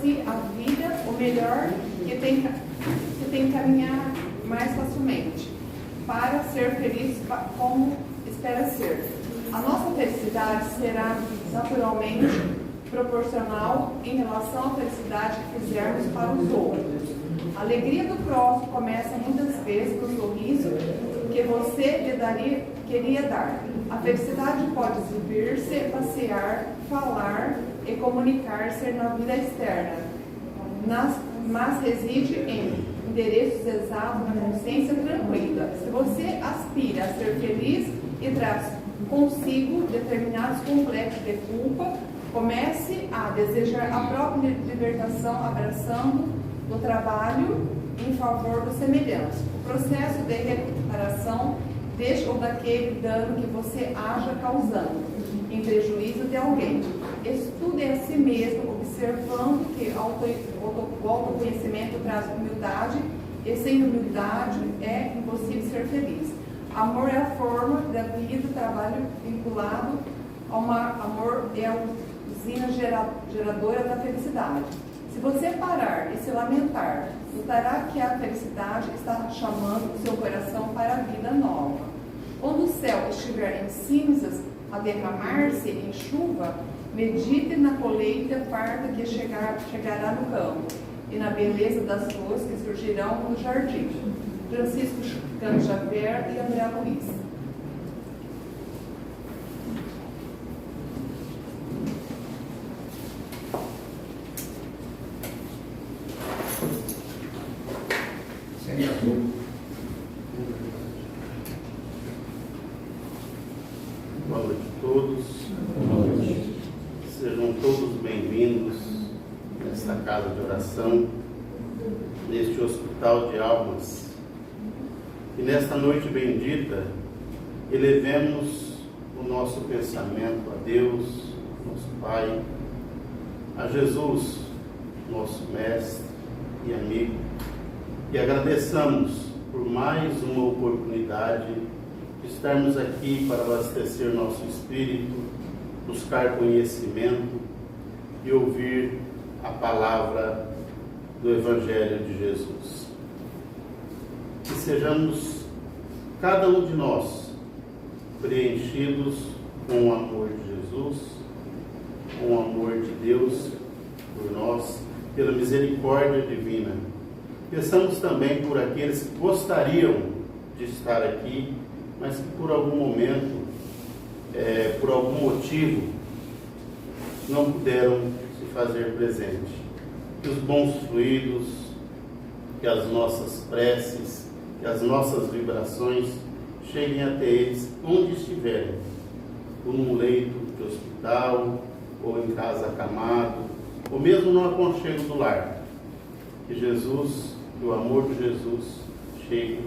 si a vida, o melhor que tem que caminhar mais facilmente, para ser feliz como espera ser. A nossa felicidade será naturalmente proporcional em relação à felicidade que fizermos para os outros. A alegria do próximo começa muitas vezes no sorriso que você lhe queria dar. A felicidade pode exibir-se, passear, falar e comunicar-se na vida externa, mas reside em endereços exatos na consciência tranquila. Se você aspira a ser feliz e traz consigo determinados complexos de culpa, comece a desejar a própria libertação abraçando o trabalho em favor do semelhante. O processo de reparação deste ou daquele dano que você haja causando em prejuízo de alguém. Estude a si mesmo, observando que o autoconhecimento traz humildade, e sem humildade é impossível ser feliz. Amor é a forma da vida, trabalho vinculado ao amor é a usina geradora da felicidade. Se você parar e se lamentar, notará que a felicidade está chamando o seu coração para a vida nova. Quando o céu estiver em cinzas a derramar-se em chuva, medite na colheita farta que chegará no campo e na beleza das flores que surgirão no jardim. Francisco Cano Xavier e André Luiz. Boa noite a todos. Boa noite. Sejam todos bem-vindos nesta casa de oração, neste hospital de almas. E nesta noite bendita, elevemos o nosso pensamento a Deus, nosso Pai, a Jesus, nosso Mestre e amigo, e agradeçamos por mais uma oportunidade de estarmos aqui para abastecer nosso espírito, buscar conhecimento e ouvir a palavra do Evangelho de Jesus. Que sejamos, cada um de nós, preenchidos com o amor de Jesus, com o amor de Deus por nós, pela misericórdia divina. Pensamos também por aqueles que gostariam de estar aqui, mas que por algum momento, por algum motivo, não puderam se fazer presente. Que os bons fluidos, que as nossas preces, que as nossas vibrações cheguem até eles onde estiverem, ou num leito de hospital, ou em casa acamado, ou mesmo no aconchego do lar. Que Jesus, que o amor de Jesus chegue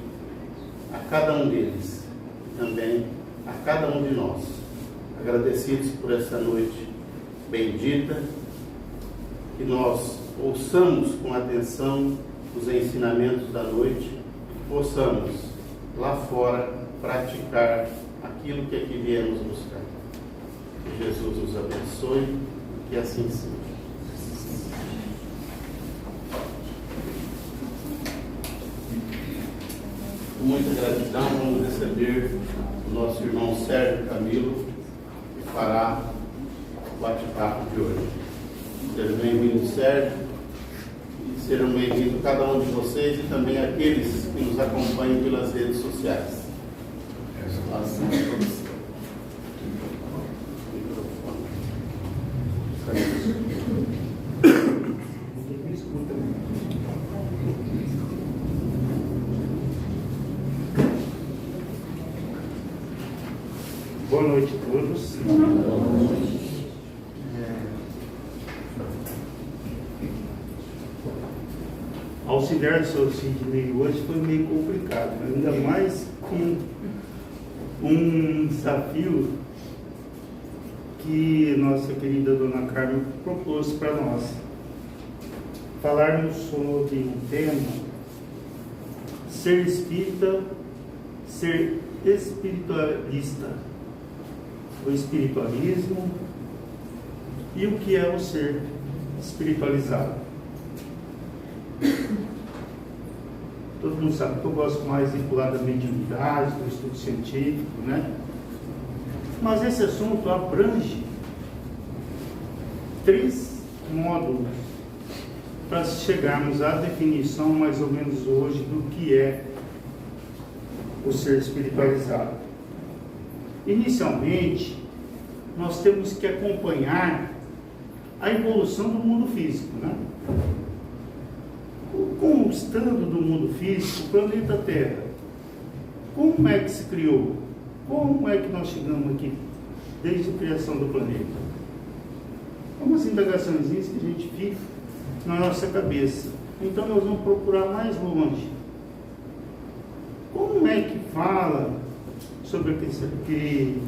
a cada um deles, e também a cada um de nós. Agradecidos por esta noite bendita, que nós ouçamos com atenção os ensinamentos da noite e possamos, lá fora, praticar aquilo que aqui viemos buscar. Que Jesus nos abençoe e que assim seja. Com muita gratidão, vamos receber o nosso irmão Sérgio Camilo, que fará o bate-papo de hoje. Seja bem-vindo, Sérgio, e sejam bem-vindos cada um de vocês e também aqueles que nos acompanham pelas redes sociais. Boa noite a todos. Auxiliar do Sr. Sidney hoje foi meio complicado, ainda mais com um desafio que nossa querida Dona Carmen propôs para nós. Falarmos sobre o tema ser espírita, ser espiritualista, o espiritualismo e o que é o ser espiritualizado. Todo mundo sabe que eu gosto mais de pular da mediunidade, do estudo científico, né? Mas esse assunto abrange 3 módulos para chegarmos à definição mais ou menos hoje do que é o ser espiritualizado. Inicialmente, nós temos que acompanhar a evolução do mundo físico, né? Constando do mundo físico, o planeta Terra, como é que se criou? Como é que nós chegamos aqui, desde a criação do planeta? Umas indagações que a gente fica na nossa cabeça. Então nós vamos procurar mais longe. Como é que fala sobre que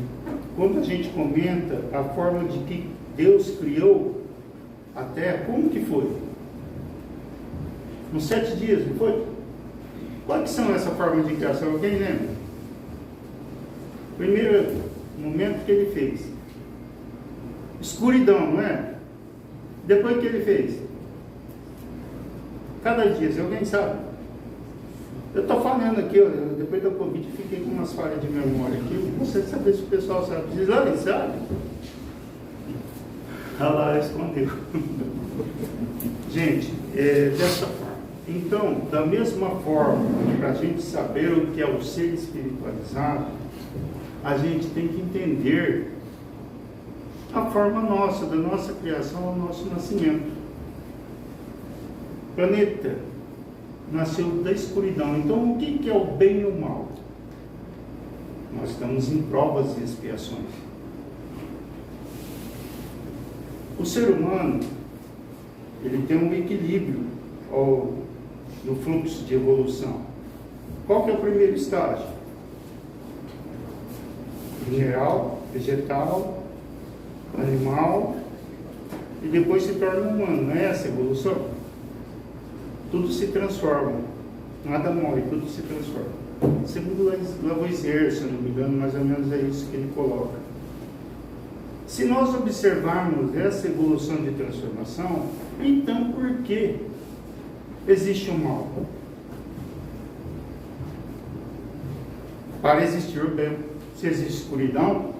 quando a gente comenta a forma de que Deus criou a Terra, como que foi? Nos 7 dias, não foi? Quais são essa forma de criação? Alguém lembra? Primeiro momento que ele fez, escuridão, não é? Depois que ele fez, cada dia, se alguém sabe? Eu estou falando aqui, depois da Covid, fiquei com umas falhas de memória aqui. Não sei saber se o pessoal sabe. Diz lá, ele sabe? Ah lá, escondeu. Gente, dessa forma. Então, da mesma forma, para a gente saber o que é o ser espiritualizado, a gente tem que entender a forma nossa, da nossa criação ao nosso nascimento. O planeta nasceu da escuridão. Então, o que é o bem e o mal? Nós estamos em provas e expiações. O ser humano, ele tem um equilíbrio no fluxo de evolução. Qual que é o primeiro estágio? Mineral, vegetal, animal, e depois se torna humano. Não é essa a evolução? Tudo se transforma, nada morre, tudo se transforma. Segundo Lavoisier, se não me engano, mais ou menos é isso que ele coloca. Se nós observarmos essa evolução de transformação, então por que existe o mal? Para existir o bem. Se existe escuridão,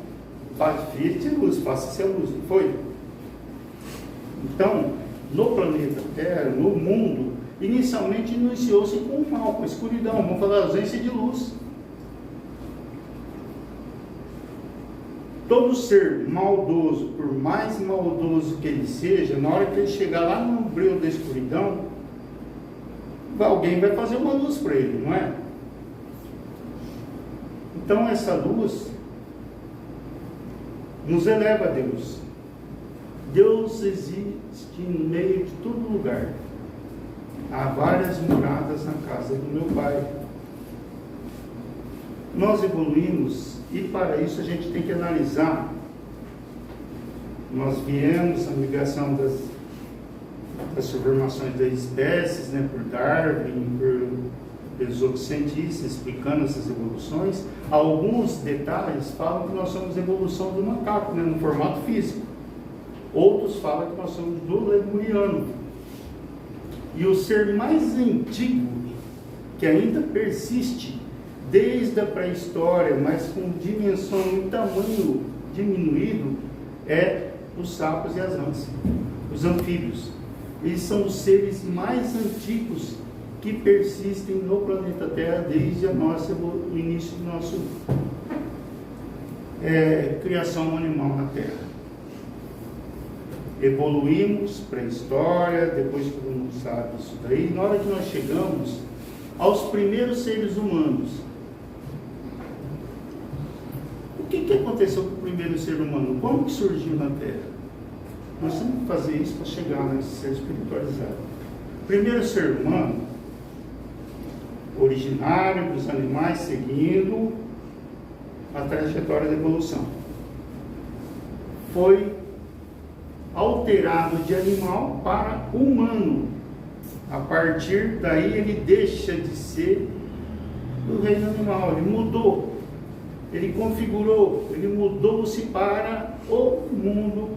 faça-se luz, faça-se a luz, não foi? Então, no planeta Terra, no mundo, inicialmente iniciou-se com o mal, com a escuridão, vamos falar da ausência de luz. Todo ser maldoso, por mais maldoso que ele seja, na hora que ele chegar lá no breu da escuridão, alguém vai fazer uma luz para ele, não é? Então essa luz nos eleva a Deus. Deus existe no meio de todo lugar. Há várias moradas na casa do meu Pai. Nós evoluímos e para isso a gente tem que analisar. Nós viemos a migração das transformações das espécies, né, por Darwin, pelos outros cientistas explicando essas evoluções. Alguns detalhes falam que nós somos evolução do macaco, né, no formato físico. Outros falam que nós somos do lemuriano. E o ser mais antigo, que ainda persiste desde a pré-história, mas com dimensão e tamanho diminuído, é os sapos e as rãs, os anfíbios. Eles são os seres mais antigos que persistem no planeta Terra desde o início da nossa criação animal na Terra. Evoluímos para a história, depois todo mundo sabe isso daí. Na hora que nós chegamos aos primeiros seres humanos, o que aconteceu com o primeiro ser humano? Como que surgiu na Terra? Nós temos que fazer isso para chegar nesse ser espiritualizado. O primeiro ser humano, originário dos animais, seguindo a trajetória da evolução, foi alterado de animal para humano. A partir daí ele deixa de ser do reino animal, ele mudou, ele configurou, ele mudou-se para o mundo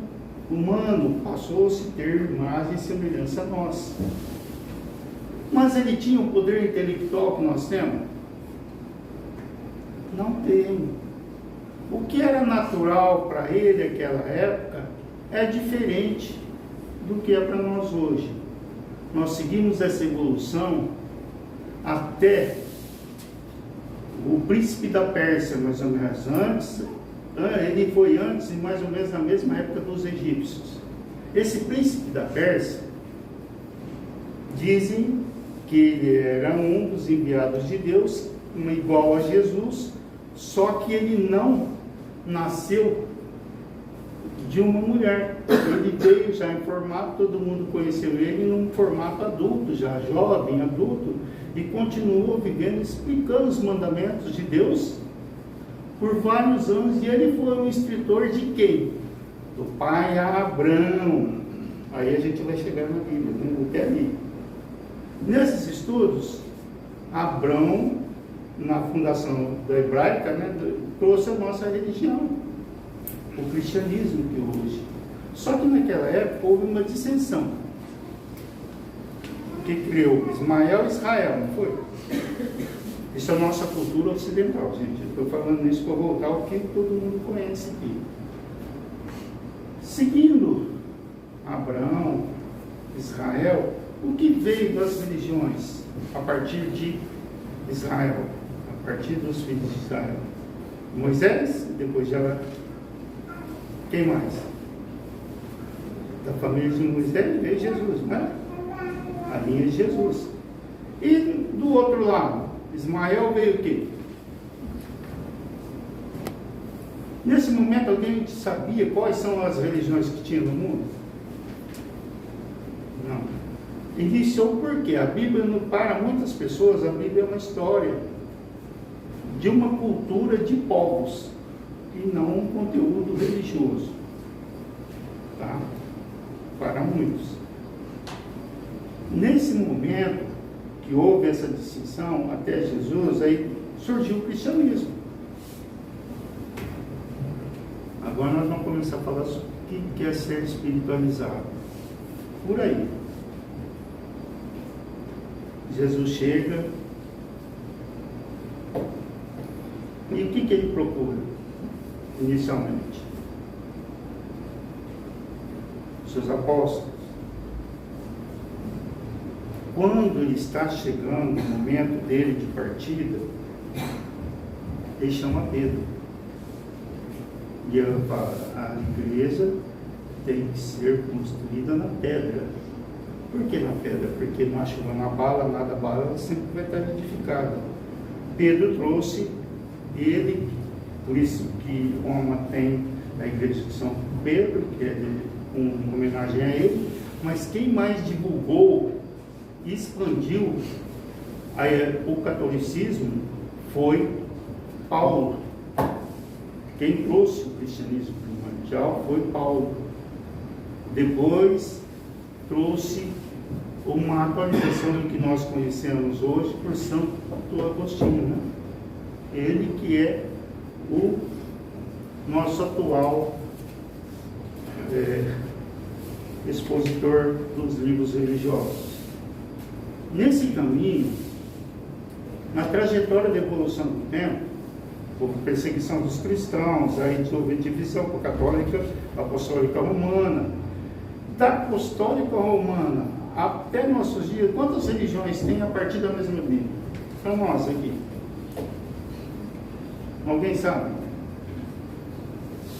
humano, passou-se a ter imagem e semelhança a nós. Mas ele tinha o poder intelectual que nós temos? Não tem. O que era natural para ele naquela época é diferente do que é para nós hoje. Nós seguimos essa evolução até o príncipe da Pérsia, mais ou menos antes. Ele foi antes, mais ou menos na mesma época dos egípcios. Esse príncipe da Pérsia, dizem que ele era um dos enviados de Deus, igual a Jesus, só que ele não nasceu de uma mulher. Ele veio já em formato, todo mundo conheceu ele num formato adulto, já jovem, adulto, e continuou vivendo, explicando os mandamentos de Deus por vários anos. E ele foi um instrutor de quem? Do pai Abraão. Aí a gente vai chegar na Bíblia, não quer ir. Nesses estudos, Abraão, na fundação da hebraica, né, trouxe a nossa religião, o cristianismo que hoje. Só que naquela época houve uma dissensão. Que criou Ismael e Israel, não foi? Isso é a nossa cultura ocidental, gente. Eu estou falando isso para voltar ao que todo mundo conhece aqui. Seguindo Abraão, Israel, o que veio das religiões a partir de Israel, a partir dos filhos de Israel? Moisés, depois já... Quem mais? Da família de Moisés veio Jesus, né? A linha de Jesus. E do outro lado, Ismael veio o quê? Nesse momento, alguém sabia quais são as religiões que tinha no mundo? Não. Iniciou porque a Bíblia, para muitas pessoas, a Bíblia é uma história de uma cultura de povos e não um conteúdo religioso, tá? Para muitos. Nesse momento que houve essa distinção até Jesus, aí surgiu o cristianismo. Agora nós vamos começar a falar sobre o que é ser espiritualizado. Por aí. Jesus chega e o que ele procura inicialmente? Seus apóstolos. Quando ele está chegando no momento dele de partida, ele chama Pedro. E ela fala, a igreja tem que ser construída na pedra. Por que na pedra? Porque não acha na bala, nada bala, ela sempre vai estar edificada. Pedro trouxe ele, por isso que Roma tem a igreja de São Pedro, que é uma homenagem a ele, mas quem mais divulgou e expandiu o catolicismo foi Paulo. Quem trouxe o cristianismo primordial foi Paulo. Depois trouxe uma atualização do que nós conhecemos hoje por Santo Agostinho, né? Ele que é o nosso atual expositor dos livros religiosos. Nesse caminho, na trajetória da evolução do tempo, houve perseguição dos cristãos, aí houve divisão para a católica, apostólica romana. Da apostólica romana até nossos dias, quantas religiões tem a partir da mesma Bíblia? Para nós aqui. Alguém sabe?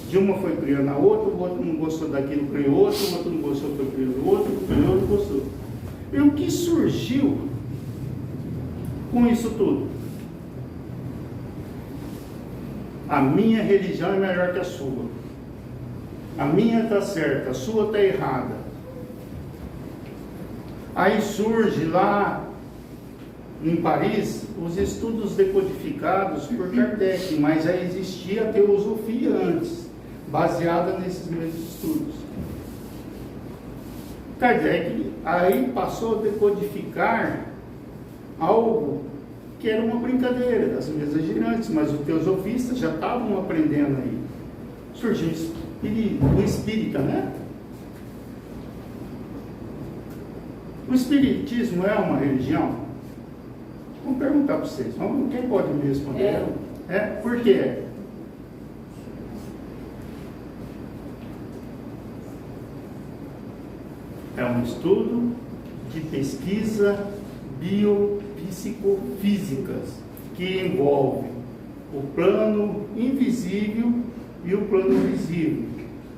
De uma foi criando a outra, o outro não gostou daquilo, criou outro, o outro não gostou, foi criando o outro, criou outro, gostou. E o que surgiu com isso tudo? A minha religião é melhor que a sua. A minha está certa, a sua está errada. Aí surge lá em Paris os estudos decodificados por Kardec, mas aí existia a teosofia antes, baseada nesses mesmos estudos. Kardec aí passou a decodificar algo que era uma brincadeira das mesas girantes, mas os teosofistas já estavam aprendendo aí. Surgiu o espírita, né? O Espiritismo é uma religião? Vamos perguntar para vocês. Quem pode me responder? É? Por quê? É um estudo de pesquisa biopsicofísicas que envolve o plano invisível e o plano visível,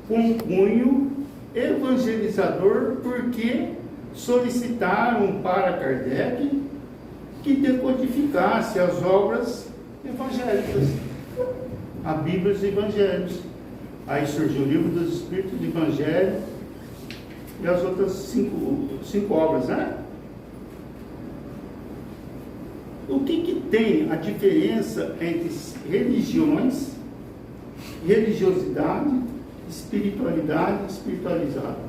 com cunho evangelizador, porque solicitaram para Kardec que decodificasse as obras evangélicas, a Bíblia e os Evangelhos. Aí surgiu o Livro dos Espíritos do Evangelho e as outras cinco obras, né? O que tem a diferença entre religiões, religiosidade, espiritualidade e espiritualizado?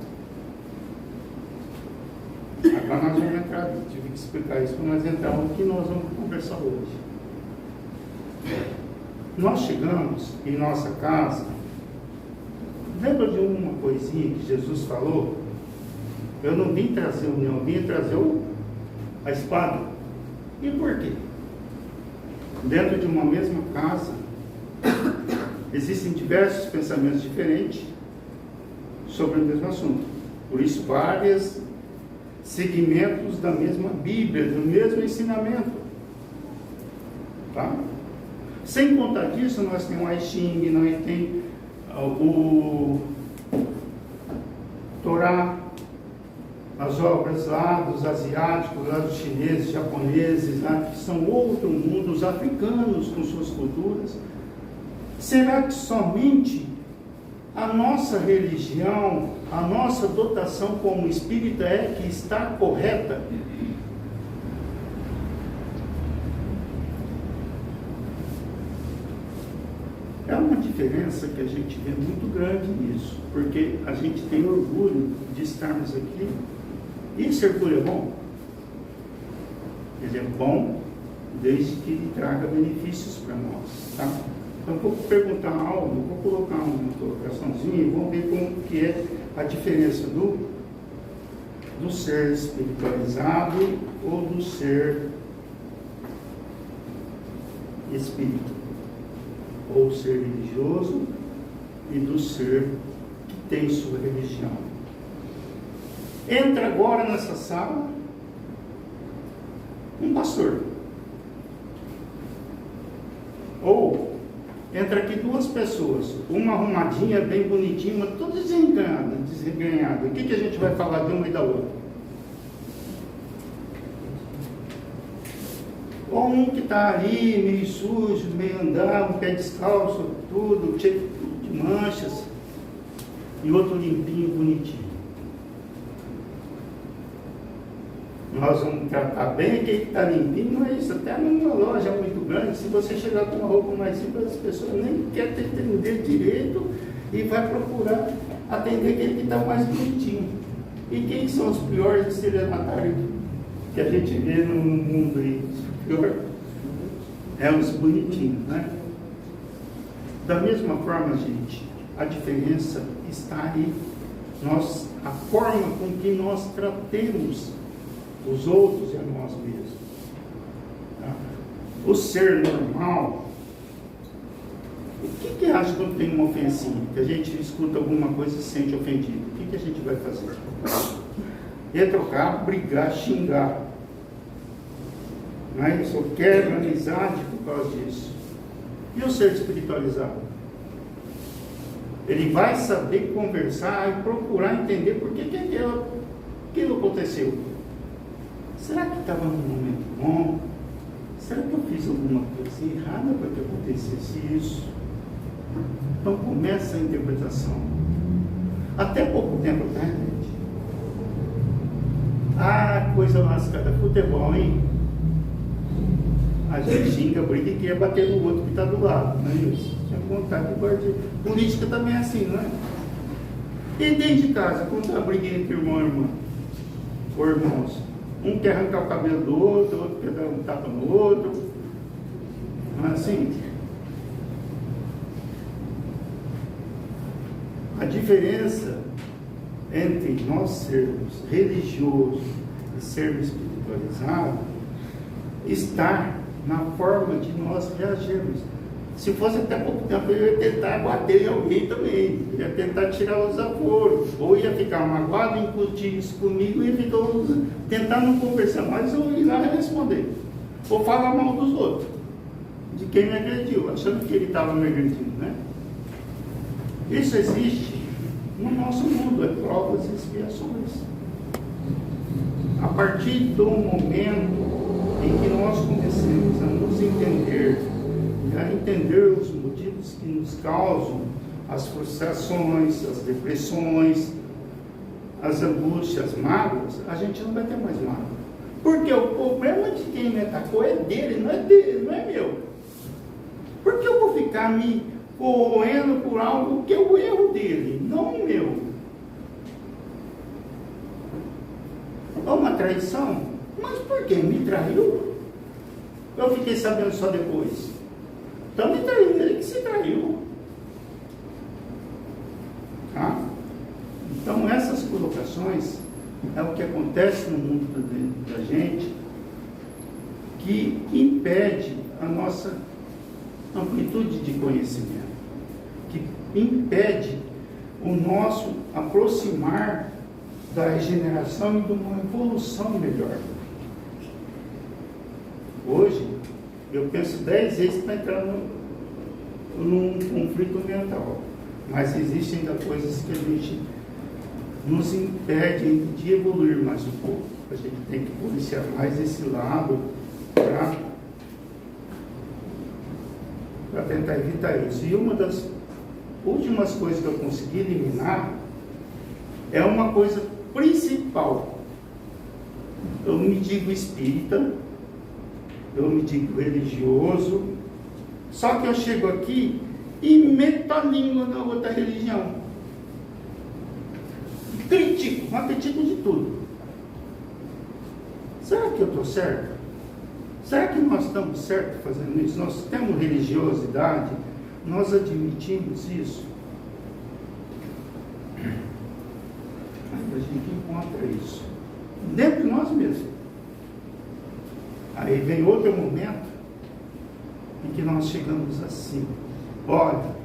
Agora nós vamos entrar, tive que explicar isso para nós entrarmos no que nós vamos conversar hoje. Nós chegamos em nossa casa, lembra de uma coisinha que Jesus falou? Eu não vim trazer união, eu vim trazer a espada. E por quê? Dentro de uma mesma casa, existem diversos pensamentos diferentes sobre o mesmo assunto. Por isso, vários segmentos da mesma Bíblia, do mesmo ensinamento. Tá? Sem contar disso, nós temos o I Ching, nós temos o Torá, as obras lá dos asiáticos, lá dos chineses, japoneses, lá, que são outro mundo, os africanos com suas culturas. Será que somente a nossa religião, a nossa dotação como espírita é que está correta? É uma diferença que a gente vê muito grande nisso, porque a gente tem orgulho de estarmos aqui. E esse orgulho é bom? Ele é bom desde que ele traga benefícios para nós, tá? Então vou perguntar algo, vou colocar uma colocaçãozinha e vamos ver como que é a diferença do ser espiritualizado ou do ser espírita, ou ser religioso e do ser que tem sua religião. Entra agora nessa sala um pastor. Ou entra aqui duas pessoas, uma arrumadinha, bem bonitinha, mas toda desengrenhada. O que a gente vai falar de uma e da outra? Ou um que está ali, meio sujo, meio andado, pé descalço, tudo, cheio de manchas, e outro limpinho, bonitinho. Nós vamos tratar bem quem está limpinho, não é isso. Até numa loja muito grande, se você chegar com uma roupa mais simples, as pessoas nem querem te atender direito e vai procurar atender aquele que está mais bonitinho. E quem são os piores estelionatários que a gente vê no mundo aí? Os piores é os bonitinhos, né? Da mesma forma, gente, a diferença está aí. A forma com que nós tratemos os outros e a nós mesmos. Tá? O ser normal, o que acha quando tem uma ofensinha? Que a gente escuta alguma coisa e se sente ofendido. O que a gente vai fazer? Trocar, brigar, xingar. Não é isso? Quebra amizade por causa disso. E o ser espiritualizado? Ele vai saber conversar e procurar entender por que aquilo aconteceu. Será que estava num momento bom? Será que eu fiz alguma coisa errada para que acontecesse isso? Então começa a interpretação. Até pouco tempo atrás, gente. Coisa lascada, futebol, hein? A gente xinga, briga e quer bater no outro que está do lado, não é isso? Tinha vontade de bater. Política também é assim, não é? E dentro de casa, quando está briguinha entre irmão e irmã, ou irmãos, um quer arrancar o cabelo do outro quer dar um tapa no outro, não é assim? A diferença entre nós sermos religiosos, de ser espiritualizado está na forma de nós reagirmos. Se fosse até pouco tempo, eu ia tentar bater em alguém também, ia tentar tirar os aforos, ou ia ficar magoado, incutir isso comigo, ia ficar tentar não conversar mais, ou ir lá responder, ou falar mal dos outros, de quem me agrediu, achando que ele estava me agredindo, né? Isso existe no nosso mundo, é provas e expiações. A partir do momento em que nós comecemos a nos entender, a entender os motivos que nos causam as frustrações, as depressões, as angústias, as mágoas, a gente não vai ter mais mágoa. Porque o problema de quem me atacou é dele, não é meu. Por que eu vou ficar me corroendo por algo que é o erro dele, não o meu? É uma traição? Mas por que? Me traiu? Eu fiquei sabendo só depois. Então me traiu, ele que se traiu. Tá? Então essas colocações é o que acontece no mundo da gente, que impede a nossa amplitude de conhecimento, que impede o nosso aproximar da regeneração e de uma evolução melhor. Hoje, eu penso 10 vezes para entrar num conflito mental, mas existem ainda coisas que a gente nos impede de evoluir mais um pouco. A gente tem que policiar mais esse lado para tentar evitar isso. E uma das últimas coisas que eu consegui eliminar é uma coisa principal. Eu me digo espírita, eu me digo religioso, só que eu chego aqui e meto a língua na outra religião. Critico, mas critico de tudo. Será que eu estou certo? Será que nós estamos certos fazendo isso? Nós temos religiosidade? Nós admitimos isso? Aí a gente encontra isso dentro de nós mesmos. Aí vem outro momento em que nós chegamos assim: olha,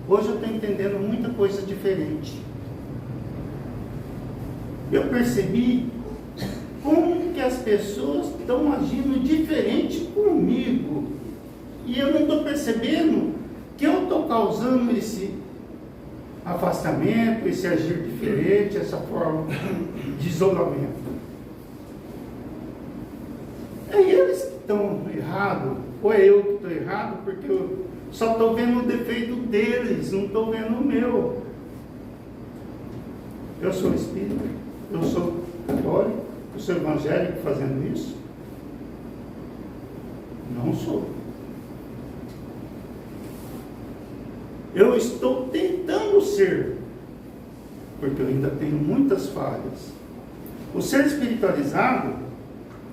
hoje eu estou entendendo muita coisa diferente. Eu percebi como que as pessoas estão agindo diferente comigo. E eu não estou percebendo que eu estou causando esse afastamento, esse agir diferente, essa forma de isolamento. É eles que estão errados, ou é eu que estou errado, porque eu só estou vendo o defeito deles, não estou vendo o meu. Eu sou espírita, eu sou católico, eu sou evangélico fazendo isso? Não sou. Eu estou tentando ser, porque eu ainda tenho muitas falhas. O ser espiritualizado,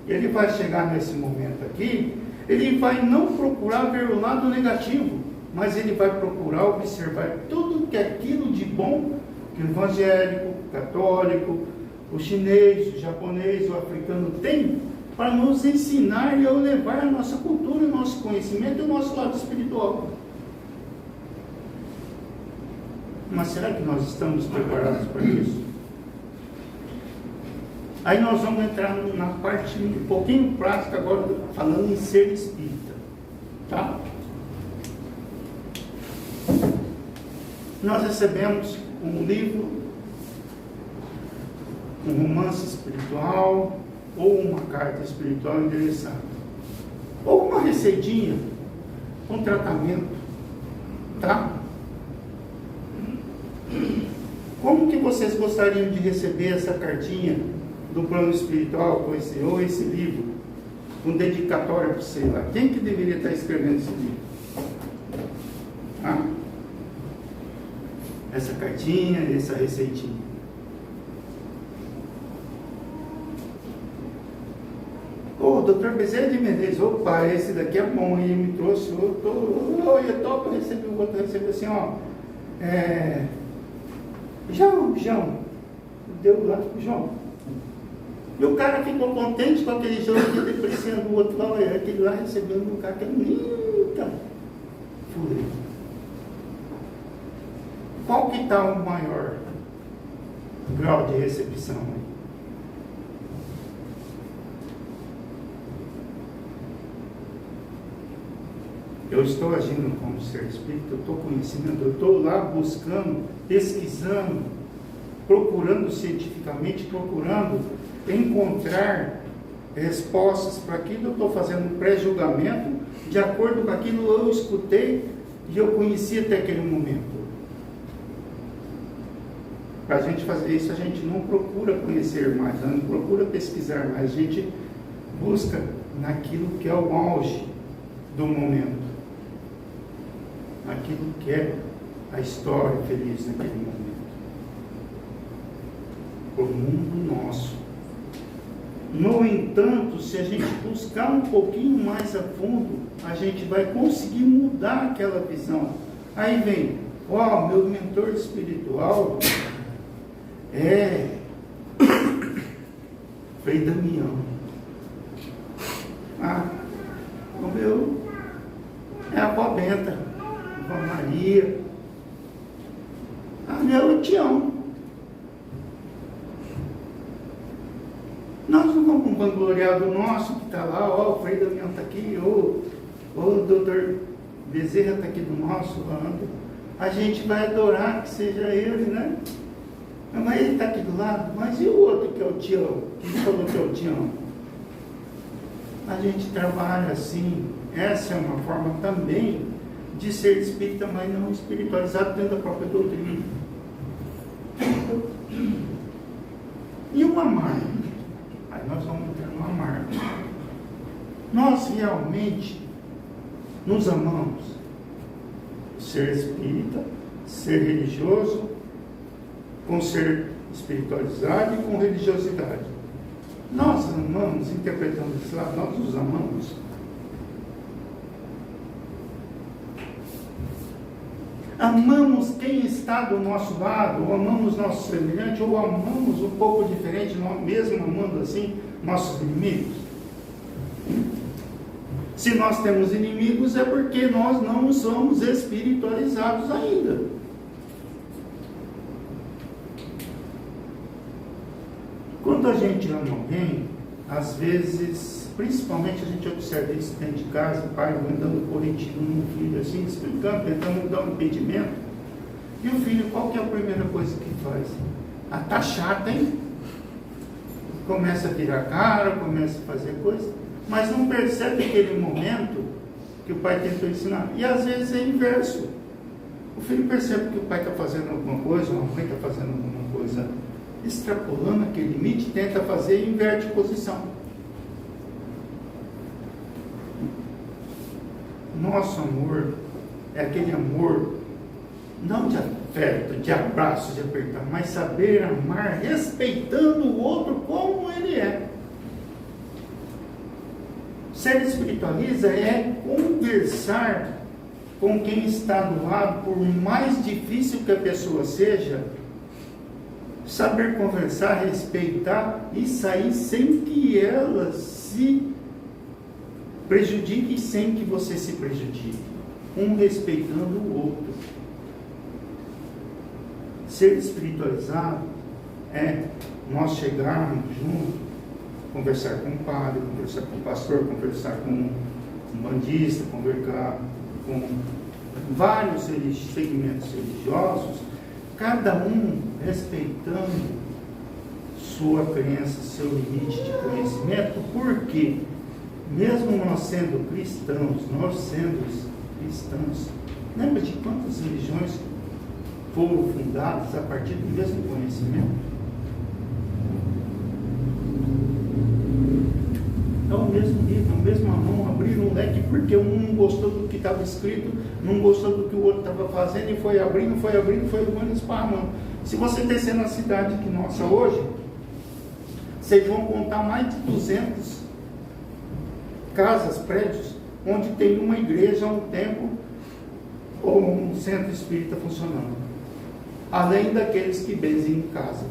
ele vai chegar nesse momento aqui, ele vai não procurar ver o lado negativo, mas ele vai procurar observar tudo que aquilo de bom que o evangélico, o católico, o chinês, o japonês, o africano tem, para nos ensinar e elevar a nossa cultura, o nosso conhecimento e o nosso lado espiritual. Mas será que nós estamos preparados para isso? Aí nós vamos entrar na parte um pouquinho prática agora, falando em ser espírita. Tá? Nós recebemos um livro, um romance espiritual, ou uma carta espiritual endereçada, ou uma receitinha, um tratamento. Tá? Como que vocês gostariam de receber essa cartinha do plano espiritual ou esse livro? Um dedicatório para você lá. Quem que deveria estar escrevendo esse livro? Ah, essa cartinha, essa receitinha. Ô, doutor Bezerra de Menezes, opa, esse daqui é bom, ele me trouxe outro, eu topo, recebi o outro, recebi assim, ó, João, deu lá pro João. E o cara ficou contente com aquele jogo que depreciando o outro lá, aquele lá recebendo um cara que eita, furei. Qual que está o maior grau de recepção aí? Eu estou agindo como ser espírita, eu estou conhecendo, eu estou lá buscando, pesquisando, procurando cientificamente, procurando encontrar respostas para aquilo. Eu estou fazendo um pré-julgamento de acordo com aquilo que eu escutei e eu conheci até aquele momento. Para a gente fazer isso, a gente não procura conhecer mais, não procura pesquisar mais, a gente busca naquilo que é o auge do momento, naquilo que é a história feliz naquele momento. O mundo nosso. No entanto, se a gente buscar um pouquinho mais a fundo, a gente vai conseguir mudar aquela visão. Aí vem, meu mentor espiritual é Frei Damião. O meu é a avó Benta, a avó Maria. Meu é o Tião. Nós não vamos vangloriar do nosso que está lá, o Frei Damião está aqui, o doutor Bezerra está aqui do nosso lado. A gente vai adorar que seja ele, né? Mas ele está aqui do lado, mas e o outro que é o Tião? Quem falou que é o Tião? A gente trabalha assim, essa é uma forma também de ser espírita, mas não espiritualizado dentro da própria doutrina. E o amar? Aí nós vamos entrar no amar. Nós realmente nos amamos. Ser espírita, ser religioso, com ser espiritualizado e com religiosidade. Nós amamos, interpretando isso lá, nós nos amamos. Amamos quem está do nosso lado, ou amamos nosso semelhante, ou amamos um pouco diferente, mesmo amando assim nossos inimigos. Se nós temos inimigos é porque nós não somos espiritualizados ainda. Quando a gente ama alguém, às vezes, principalmente a gente observa isso dentro de casa, o pai mandando corretivo no filho, assim, explicando, tentando dar um impedimento. E o filho, qual que é a primeira coisa que faz? Tá chata, hein? Começa a virar cara, começa a fazer coisa, mas não percebe aquele momento que o pai tentou ensinar. E às vezes é inverso. O filho percebe que o pai está fazendo alguma coisa, a mãe está fazendo alguma coisa, extrapolando aquele limite, tenta fazer e inverte posição. Nosso amor é aquele amor não de afeto, de abraço, de apertar, mas saber amar respeitando o outro como ele é. Ser espiritualiza é conversar com quem está do lado, por mais difícil que a pessoa seja, saber conversar, respeitar e sair sem que ela se prejudique e sem que você se prejudique. Um respeitando o outro. Ser espiritualizado é nós chegarmos juntos, conversar com o padre, conversar com o pastor, conversar com um bandista, conversar com vários segmentos religiosos, cada um respeitando sua crença, seu limite de conhecimento, porque mesmo nós sendo cristãos, lembra de quantas religiões foram fundadas a partir do mesmo conhecimento? É o mesmo livro, a mesma mão, abriram um leque, porque um não gostou do que estava escrito, não gostou do que o outro estava fazendo, e foi abrindo, foi esparramando. Se você descer na cidade que nossa hoje, vocês vão contar mais de 200 casas, prédios, onde tem uma igreja, um templo, ou um centro espírita funcionando. Além daqueles que benzem em casa.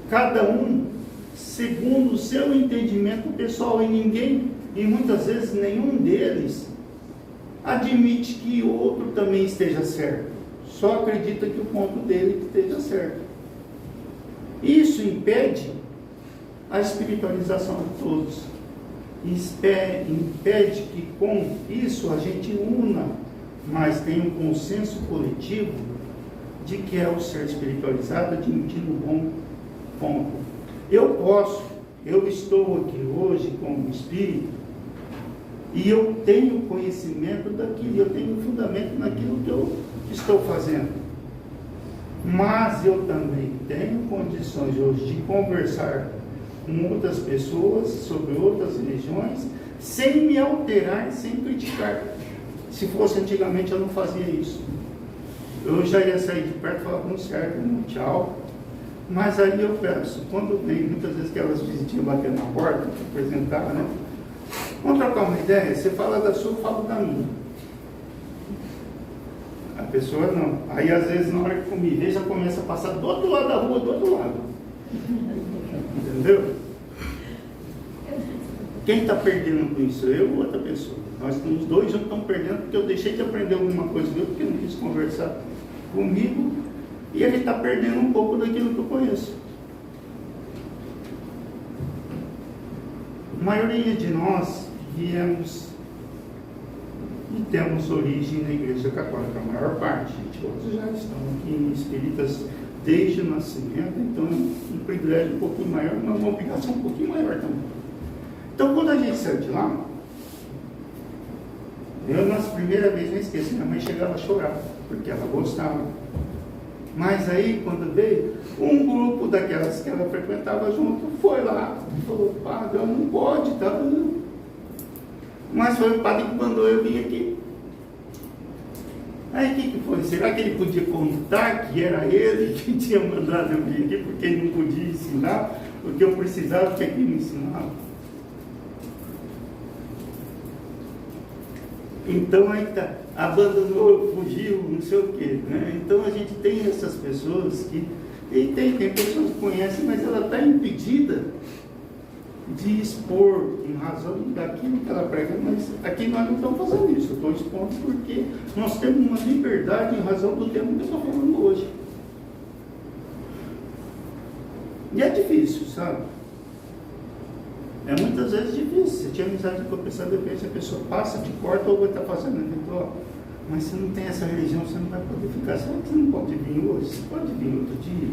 cada um segundo o seu entendimento pessoal, e muitas vezes nenhum deles admite que o outro também esteja certo, só acredita que o ponto dele esteja certo. Isso impede a espiritualização de todos, impede que com isso a gente una, mas tem um consenso coletivo de que é o ser espiritualizado admitindo um bom ponto. Eu estou aqui hoje como espírito, e eu tenho conhecimento daquilo, eu tenho fundamento naquilo que eu estou fazendo. Mas eu também tenho condições hoje de conversar com outras pessoas sobre outras religiões, sem me alterar e sem criticar. Se fosse antigamente, eu não fazia isso. Eu já ia sair de perto e falava, não serve, não, tchau. Mas aí eu peço, quando vem, muitas vezes que elas visitinhas batendo na porta, apresentar, né? Vamos trocar uma ideia? Você fala da sua, eu falo da minha. A pessoa não. Aí às vezes na hora que eu me vejo, já começa a passar do outro lado da rua, do outro lado. Entendeu? Quem está perdendo com isso? Eu ou outra pessoa? Nós os dois já estamos perdendo porque eu deixei de aprender alguma coisa dele, porque não quis conversar comigo, e ele está perdendo um pouco daquilo que eu conheço. A maioria de nós viemos e temos origem na Igreja Católica, a maior parte, gente. Outros já estão aqui espíritas desde o nascimento, então um privilégio um pouquinho maior, uma obrigação um pouquinho maior também. Então, quando a gente saiu de lá, eu, nas primeiras vezes, não esqueci, minha mãe chegava a chorar, porque ela gostava. Mas aí, quando veio, um grupo daquelas que ela frequentava junto, foi lá, e falou, padre, não pode, tá? Mas foi o padre que mandou eu vir aqui. Aí o que foi? Será que ele podia contar que era ele que tinha mandado eu vir aqui, porque ele não podia ensinar, porque eu precisava que ele me ensinava? Então aí tá, abandonou, fugiu, não sei o quê, né? Então a gente tem essas pessoas que, e tem pessoas que conhecem, mas ela está impedida de expor em razão daquilo que ela prega, mas aqui nós não estamos fazendo isso, eu estou expondo porque nós temos uma liberdade em razão do tema que eu estou falando hoje. E é difícil, sabe? É muitas vezes difícil. Você tinha amizade com a pessoa, de repente a pessoa passa, te corta ou vai estar fazendo eventual. Mas se não tem essa religião, você não vai poder ficar. Será que você não pode vir hoje? Você pode vir outro dia?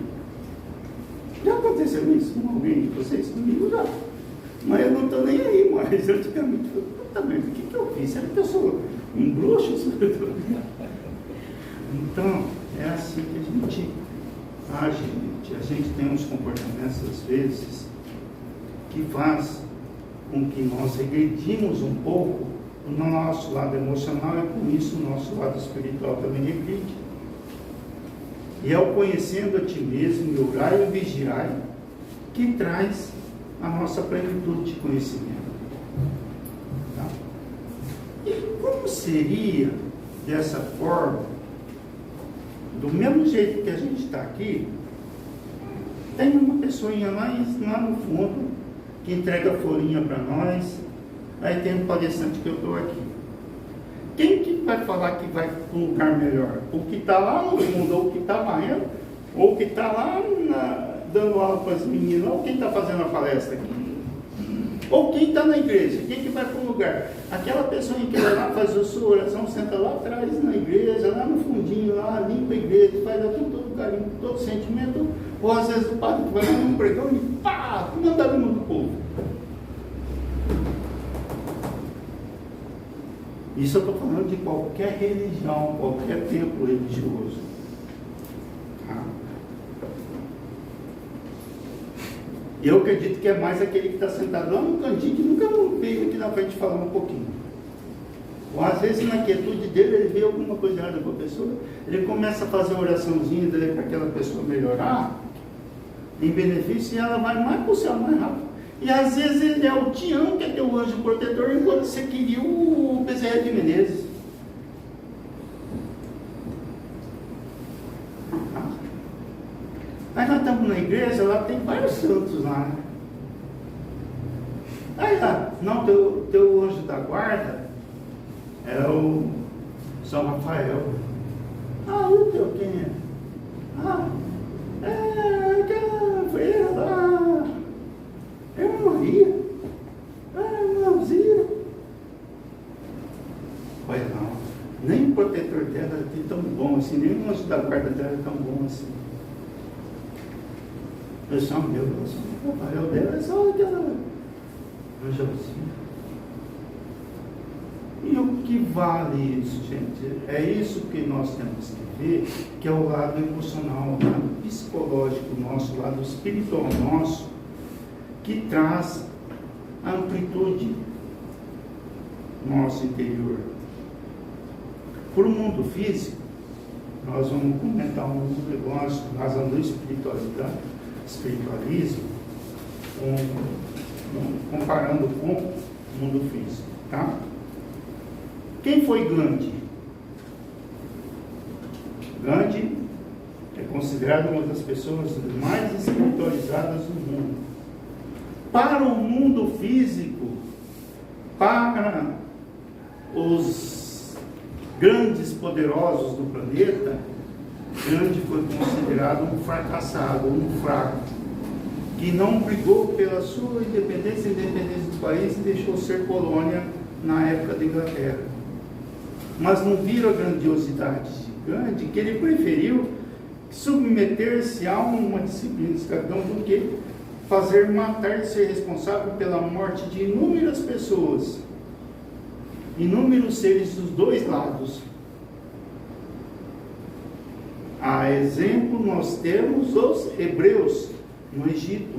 Já aconteceu isso com alguém de vocês? Comigo já. Mas eu não estou nem aí mais. Antigamente eu falei, puta merda, o que eu fiz? Será que eu sou um bruxo? Então, é assim que a gente age, gente. A gente tem uns comportamentos, às vezes, que faz com que nós regredimos um pouco no nosso lado emocional, e com isso o nosso lado espiritual também regride. E é o conhecendo a ti mesmo, e orai e vigiai, que traz a nossa plenitude de conhecimento. Tá? E como seria dessa forma, do mesmo jeito que a gente está aqui, tem uma pessoinha lá no fundo que entrega a folhinha para nós, aí tem um palestrante que eu estou aqui. Quem que vai falar que vai para um lugar melhor? O que está lá no fundo, ou o que está varrendo, ou o que está lá dando aula para as meninas, ou quem está fazendo a palestra aqui? Ou quem está na igreja? Quem que vai para um lugar? Aquela pessoa que vai lá, faz a sua oração, senta lá atrás na igreja, lá no fundinho, lá limpa a igreja, faz aquilo todo carinho, todo sentimento, ou às vezes o padre que vai lá num pregão e pá, manda no mundo do povo. Isso eu estou falando de qualquer religião, qualquer templo religioso. Tá? Eu acredito que é mais aquele que está sentado lá no cantinho, que nunca veio aqui na frente falar um pouquinho. Ou às vezes na quietude dele, ele vê alguma coisa errada com a pessoa, ele começa a fazer uma oraçãozinha dele para aquela pessoa melhorar, em benefício, e ela vai mais para o céu mais rápido. E às vezes ele é o Tião, que é teu anjo protetor, enquanto você queria o Bezerra de Menezes. Mas nós estamos na igreja. igreja, lá tem vários santos lá, né? Aí lá, não, teu anjo da guarda é o São Rafael. Ah, o teu quem é? Ah, foi ele lá. Eu morria. Irmãozinho. Olha não, nem o protetor dela é tão bom assim, nem o anjo da guarda dela é tão bom assim. Eu sou meu, o Rafael dela é só aquela angelzinha. E o que vale isso, gente? É isso que nós temos que ver, que é o lado emocional, o lado psicológico nosso, o lado espiritual nosso, que traz a amplitude no nosso interior. Por um mundo físico, nós vamos comentar um negócio, razão do espiritualismo, comparando com o mundo físico, tá? Quem foi Gandhi? Gandhi é considerado uma das pessoas mais espiritualizadas do mundo. Para o mundo físico, para os grandes poderosos do planeta, Gandhi foi considerado um fracassado, um fraco, que não brigou pela sua independência e independência do país e deixou ser colônia na época da Inglaterra. Mas não viram a grandiosidade de Gandhi, que ele preferiu submeter-se a uma disciplina de escravidão do que fazer matar e ser responsável pela morte de inúmeras pessoas, inúmeros seres dos dois lados. A exemplo, nós temos os hebreus no Egito.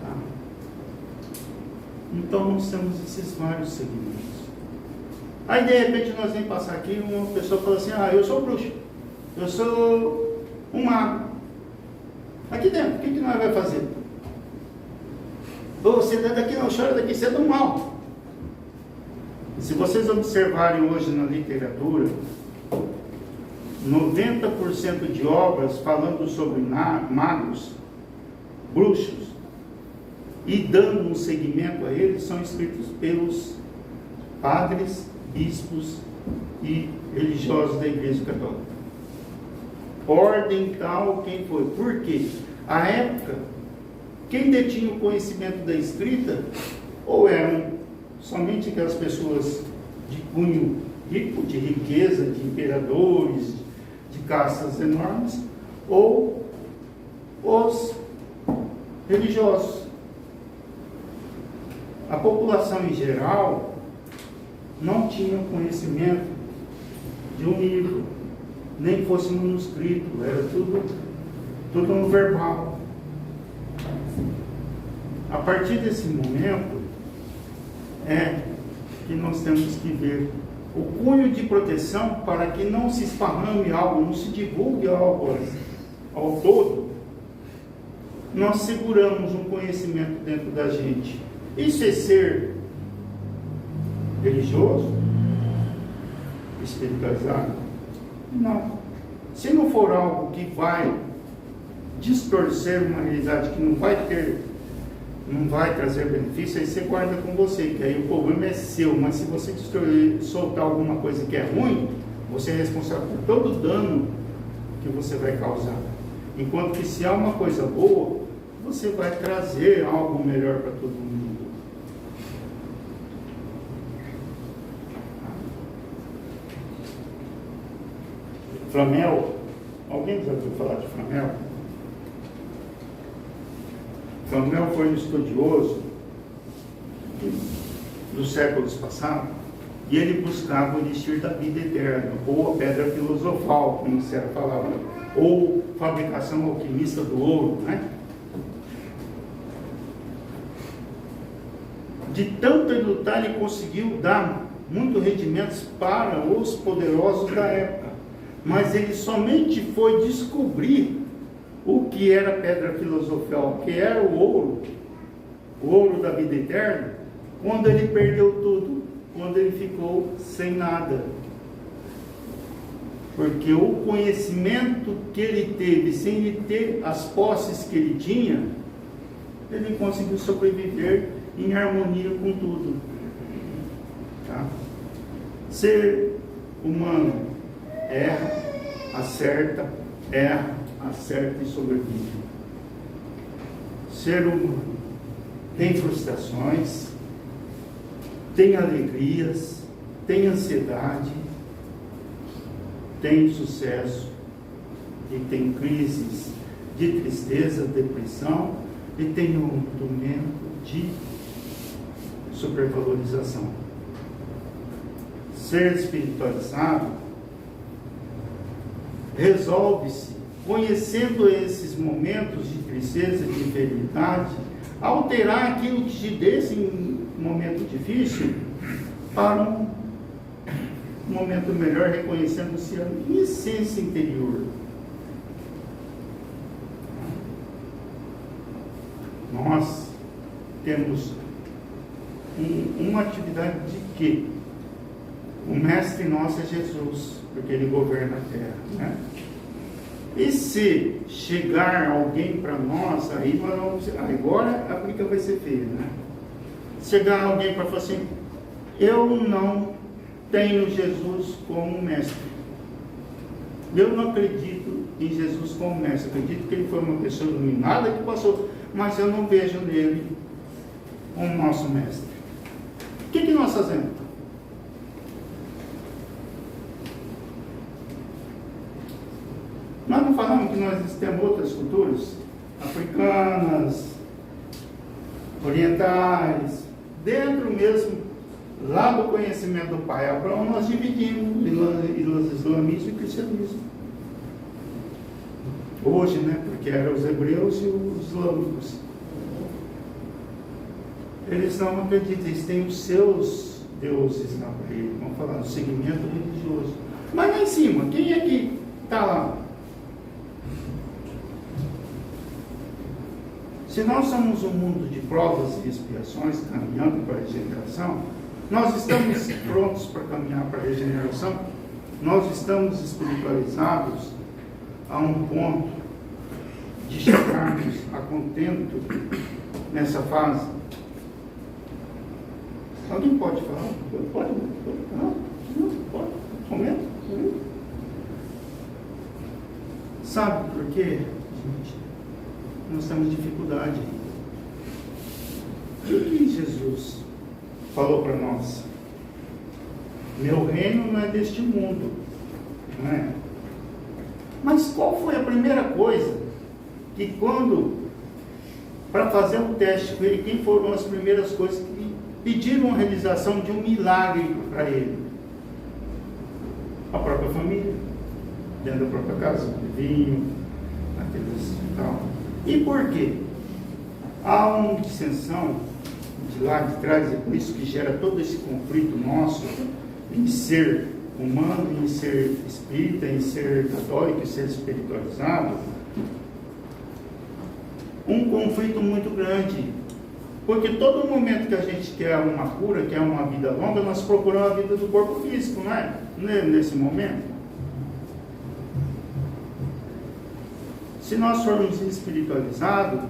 Tá? Então nós temos esses vários segmentos. Aí de repente nós vem passar aqui e uma pessoa fala assim: ah, eu sou bruxo, eu sou um mago. Aqui dentro, o que nós vamos fazer? Você daqui não chora, daqui você é do mal. Se vocês observarem hoje na literatura, 90% de obras falando sobre magos, bruxos, e dando um segmento a eles, são escritos pelos padres, bispos e religiosos da Igreja Católica. Ordem tal, quem foi? Por quê? A época, quem detinha o conhecimento da escrita, ou eram somente aquelas pessoas de cunho rico, de riqueza, de imperadores, de castas enormes, ou os religiosos. A população em geral não tinha conhecimento de um livro, nem fosse manuscrito, era tudo no verbal. A partir desse momento é que nós temos que ver o cunho de proteção para que não se esparrame algo, não se divulgue algo ao todo. Nós seguramos um conhecimento dentro da gente. Isso é ser religioso? Espiritualizado? Não. Se não for algo que vai distorcer uma realidade que não vai trazer benefício, aí você guarda com você, que aí o problema é seu. Mas se você soltar alguma coisa que é ruim, você é responsável por todo o dano que você vai causar. Enquanto que se há uma coisa boa, você vai trazer algo melhor para todo mundo. Flamel, alguém já ouviu falar de Flamel? Flamel foi um estudioso dos séculos passados e ele buscava o elixir da vida eterna, ou a pedra filosofal, como se era falado, ou fabricação alquimista do ouro, né? De tanto ele lutar, ele conseguiu dar muitos rendimentos para os poderosos da época, mas ele somente foi descobrir o que era pedra filosofal, o que era o ouro da vida eterna, quando ele perdeu tudo, quando ele ficou sem nada. Porque o conhecimento que ele teve, sem ele ter as posses que ele tinha, ele conseguiu sobreviver em harmonia com tudo. Tá? Ser humano erra, acerta e sobrevive. Ser humano tem frustrações, tem alegrias, tem ansiedade, tem sucesso e tem crises de tristeza, depressão e tem um momento de supervalorização. Ser espiritualizado resolve-se conhecendo esses momentos de tristeza, de enfermidade, alterar aquilo que te desse em um momento difícil para um momento melhor, reconhecendo-se a essência interior. Nós temos uma atividade de quê? O mestre nosso é Jesus, porque ele governa a terra, né? E se chegar alguém para nós, aí nós vamos, agora a briga vai ser feia, né? Chegar alguém para falar assim, eu não tenho Jesus como mestre. Eu não acredito em Jesus como mestre. Acredito que ele foi uma pessoa iluminada que passou, mas eu não vejo nele como nosso mestre. O que nós fazemos? Nós não falamos que nós temos outras culturas africanas, orientais, dentro mesmo, lá do conhecimento do pai Abraão, nós dividimos islamismo e cristianismo. Hoje, né, porque eram os hebreus e os islâmicos. Eles não acreditam, eles têm os seus deuses na parede, vamos falar do segmento religioso. Mas lá em cima, quem é que está lá? Se nós somos um mundo de provas e expiações, caminhando para a regeneração, nós estamos prontos para caminhar para a regeneração? Nós estamos espiritualizados a um ponto de chegarmos a contento nessa fase? Alguém pode falar? Pode? Não? Pode? Comenta? Sabe por quê, gente? Nós temos dificuldade. O que Jesus falou para nós? Meu reino não é deste mundo, não é? Mas qual foi a primeira coisa que quando, para fazer um teste com ele, quem foram as primeiras coisas que pediram a realização de um milagre para ele? A própria família, dentro da própria casa, vinho, aqueles tal. E por quê? Há uma dissensão de lá de trás, é por isso que gera todo esse conflito nosso em ser humano, em ser espírita, em ser católico, em ser espiritualizado. Um conflito muito grande. Porque todo momento que a gente quer uma cura, quer uma vida longa, nós procuramos a vida do corpo físico, não é? Nesse momento. Se nós formos espiritualizados,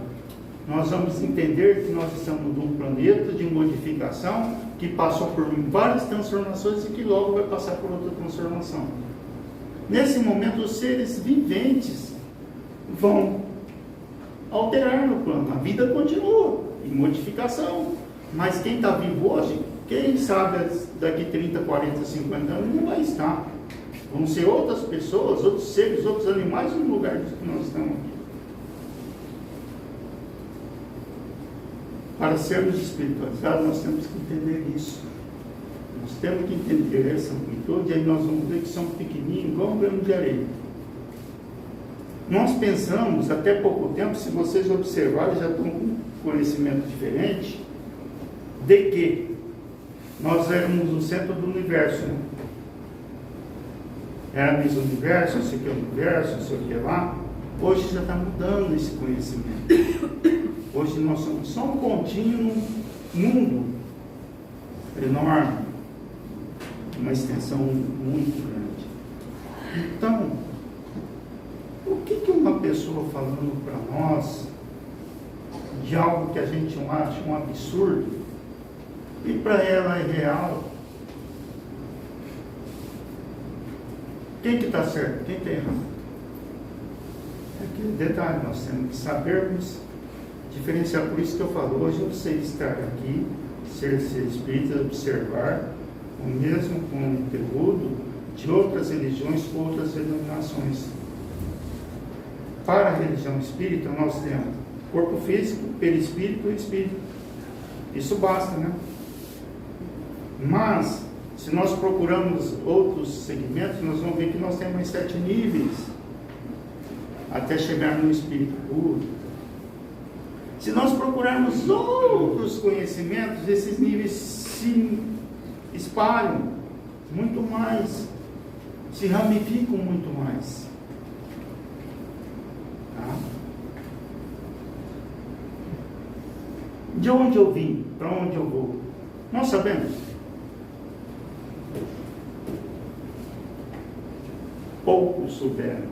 nós vamos entender que nós estamos num planeta de modificação que passou por várias transformações e que logo vai passar por outra transformação. Nesse momento, os seres viventes vão alterar no plano. A vida continua em modificação. Mas quem está vivo hoje, quem sabe daqui 30, 40, 50 anos não vai estar. Vão ser outras pessoas, outros seres, outros animais no lugar que nós estamos aqui. Para sermos espiritualizados, nós temos que entender isso. Nós temos que entender essa amplitude, e aí nós vamos ver que somos pequenininhos, igual um grano de areia. Nós pensamos, até pouco tempo, se vocês observarem, já estão com conhecimento diferente, de que nós éramos o centro do universo, né? Era Miss Universo, não sei o que é universo, não sei o que é lá. Hoje já está mudando esse conhecimento. Hoje nós somos só um pontinho no mundo enorme, uma extensão muito grande. Então, o que uma pessoa falando para nós de algo que a gente acha um absurdo e para ela é real? Quem que está certo? Quem está errado? É aquele detalhe, nós temos que sabermos diferenciar. Por isso que eu falo, hoje eu sei estar aqui, ser espírita, observar o mesmo conteúdo de outras religiões, outras denominações. Para a religião espírita, nós temos corpo físico, perispírito e espírito. Isso basta, né? Mas, se nós procuramos outros segmentos, nós vamos ver que nós temos mais 7 níveis até chegar no espírito puro. Se nós procurarmos outros conhecimentos, esses níveis se espalham muito mais, se ramificam muito mais. Tá? De onde eu vim? Para onde eu vou? Nós sabemos. Poucos souberam.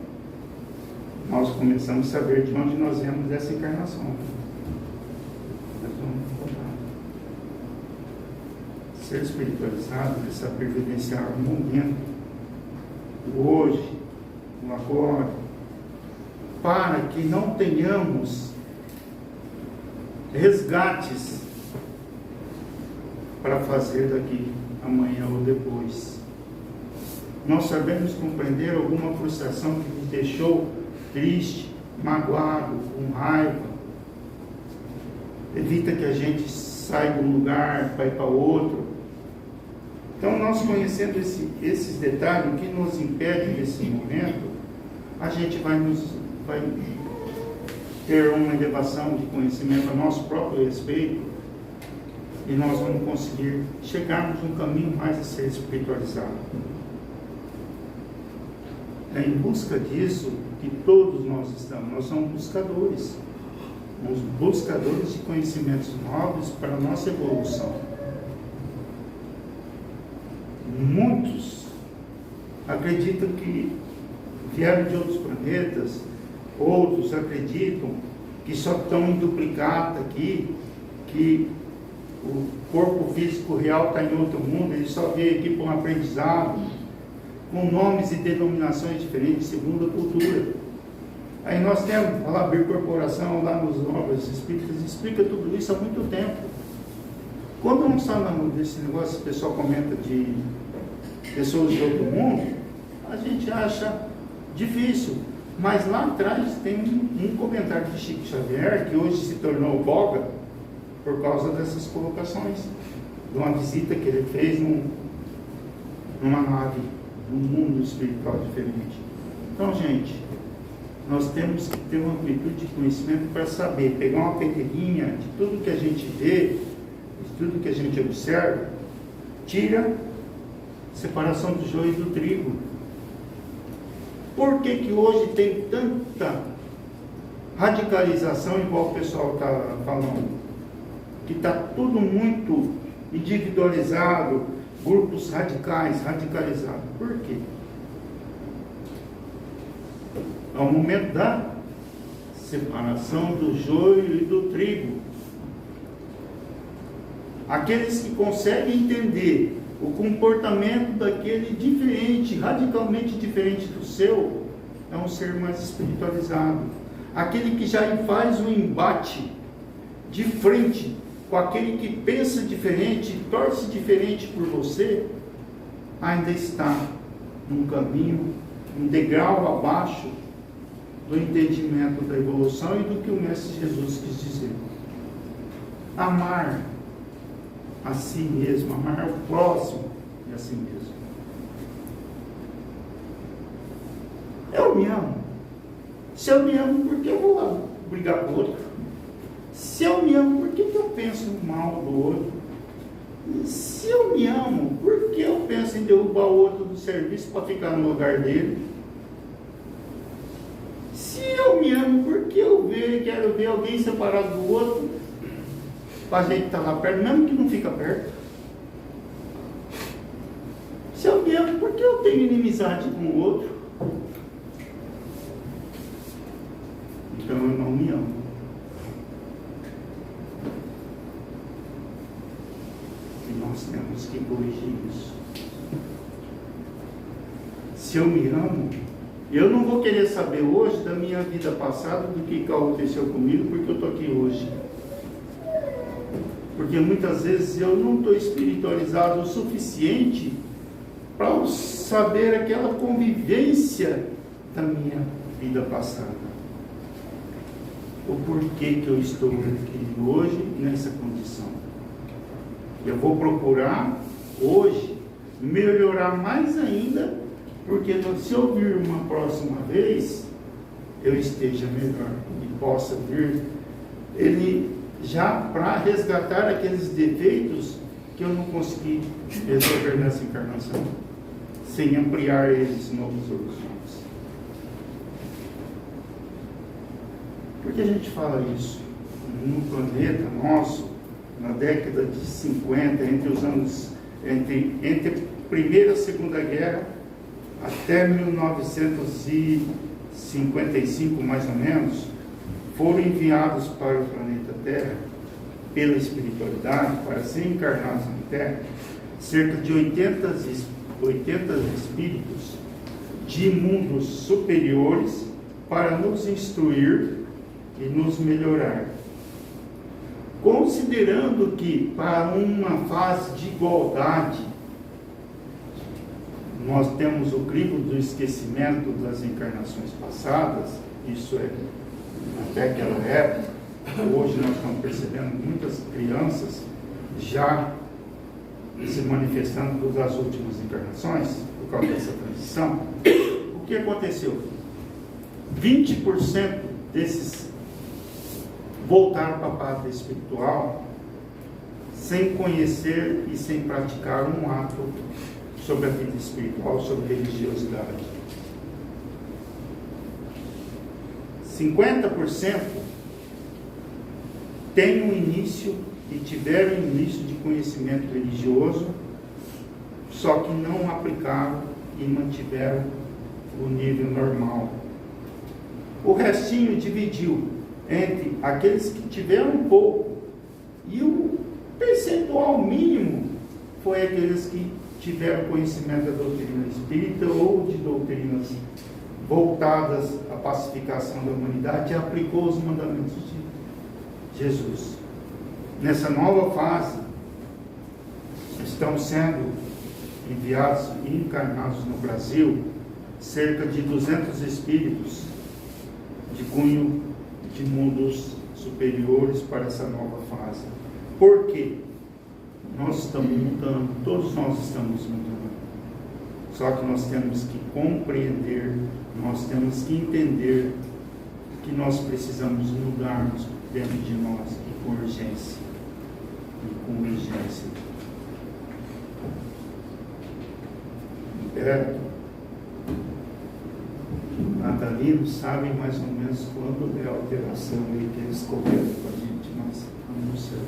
Nós começamos a saber de onde nós viemos dessa encarnação. Nós vamos voltar. Ser espiritualizado é saber vivenciar o momento, o hoje, o agora, para que não tenhamos resgates para fazer daqui amanhã ou depois. Nós sabemos compreender alguma frustração que nos deixou triste, magoado, com raiva. Evita que a gente saia de um lugar para ir para outro. Então, nós conhecendo esses detalhes, o que nos impede nesse momento, a gente vai ter uma elevação de conhecimento a nosso próprio respeito e nós vamos conseguir chegarmos num caminho mais a ser espiritualizado. É em busca disso que todos nós estamos. Nós somos buscadores. Somos buscadores de conhecimentos novos para a nossa evolução. Muitos acreditam que vieram de outros planetas, outros acreditam que só estão em duplicata aqui, que o corpo físico real está em outro mundo, ele só veio aqui para um aprendizado, com nomes e denominações diferentes segundo a cultura. Aí nós temos a Labir Corporação lá nos Obras Espíritas, explica tudo isso há muito tempo. Quando não está desse negócio, o pessoal comenta de pessoas de outro mundo, a gente acha difícil. Mas lá atrás tem um comentário de Chico Xavier, que hoje se tornou boga, por causa dessas colocações, de uma visita que ele fez numa nave, num mundo espiritual diferente. Então, gente, nós temos que ter uma amplitude de conhecimento para saber, pegar uma peneirinha de tudo que a gente vê, de tudo que a gente observa, tira separação do joio e do trigo. Por que hoje tem tanta radicalização, igual o pessoal está falando? Que está tudo muito individualizado, grupos radicais, radicalizados. Por quê? É o momento da separação do joio e do trigo. Aqueles que conseguem entender o comportamento daquele diferente, radicalmente diferente do seu, é um ser mais espiritualizado. Aquele que já faz um embate de frente com aquele que pensa diferente, torce diferente por você, ainda está num caminho, um degrau abaixo do entendimento da evolução e do que o Mestre Jesus quis dizer. Amar a si mesmo, amar o próximo e a si mesmo. Eu me amo. Se eu me amo, por que eu vou lá brigar com o outro? Se eu me amo, por que eu penso mal do outro? Se eu me amo, por que eu penso em derrubar o outro do serviço para ficar no lugar dele? Se eu me amo, por que eu quero ver alguém separado do outro para a gente estar lá perto, mesmo que não fica perto? Se eu me amo, por que eu tenho inimizade com o outro? nós temos que corrigir isso. Se eu me amo, eu não vou querer saber hoje da minha vida passada, do que aconteceu comigo, porque eu estou aqui hoje. Porque muitas vezes eu não estou espiritualizado o suficiente para saber aquela convivência da minha vida passada. O porquê que eu estou aqui hoje nessa condição. Eu vou procurar hoje melhorar mais ainda, porque se eu vir uma próxima vez, eu esteja melhor e possa vir ele já para resgatar aqueles defeitos que eu não consegui resolver nessa encarnação, sem ampliar eles novos horizontes. Por que a gente fala isso? No planeta nosso, na década de 50, entre a Primeira e a Segunda Guerra, até 1955, mais ou menos, foram enviados para o planeta Terra, pela espiritualidade, para serem encarnados na Terra, cerca de 80 espíritos de mundos superiores para nos instruir e nos melhorar. Considerando que para uma fase de igualdade, nós temos o crivo do esquecimento das encarnações passadas, isso é, até aquela época, hoje nós estamos percebendo muitas crianças já se manifestando das últimas encarnações, por causa dessa transição. O que aconteceu? 20% desses voltaram para a pátria espiritual sem conhecer e sem praticar um ato sobre a vida espiritual, sobre religiosidade. 50% têm um início e tiveram início de conhecimento religioso, só que não aplicaram e mantiveram o nível normal. O restinho dividiu entre aqueles que tiveram um pouco e o percentual mínimo foi aqueles que tiveram conhecimento da doutrina espírita ou de doutrinas voltadas à pacificação da humanidade e aplicou os mandamentos de Jesus. Nessa nova fase, estão sendo enviados e encarnados no Brasil cerca de 200 espíritos de cunho de mundos superiores para essa nova fase. Por quê? Nós estamos mudando, todos nós estamos mudando. Só que nós temos que compreender, nós temos que entender que nós precisamos mudarmos dentro de nós e com urgência. Natalino sabem mais ou menos quando é a alteração aí que eles colocam para a gente, mas não sei.